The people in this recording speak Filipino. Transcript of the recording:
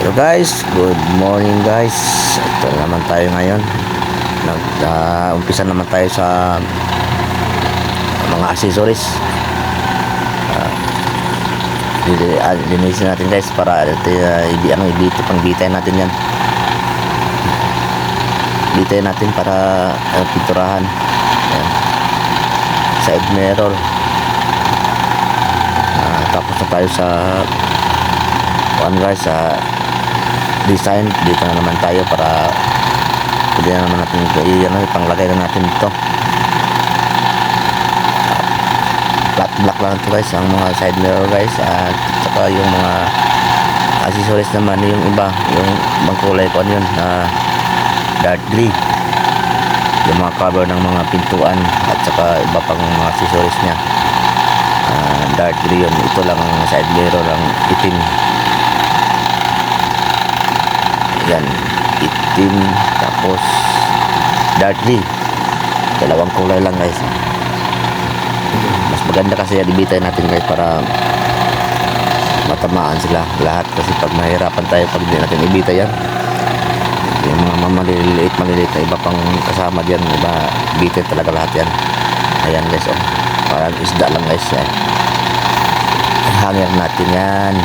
Hello guys, good morning guys. Ito naman tayo ngayon. Umpisa naman tayo sa mga accessories. Linisin natin guys para pang-bitay natin yan. Bitay natin para pinturahan. Ayan. Side mirror. Tapos na tayo sa guys, sa design. Dito na naman tayo para pwede na naman natin ipanglagay na natin ito. Flat black lang ito guys, ang mga side mirror guys, at saka yung mga accessories naman, yung iba, yung ibang kulay ko yun, dark gray, yung mga cover ng mga pintuan at saka iba pang mga accessories nya, dark gray yun. Ito lang ang side mirror, ang itim. Yan, itim tapos dark gray, dalawang kulay lang guys. Mas maganda kasi ibitay natin guys para matamaan sila lahat, kasi pag mahirapan tayo pag hindi natin ibitay yan, yung mga maliliit na iba pang kasama dyan, iba bitay talaga lahat yan. Ayan guys, parang isda lang guys. Hanger natin yan.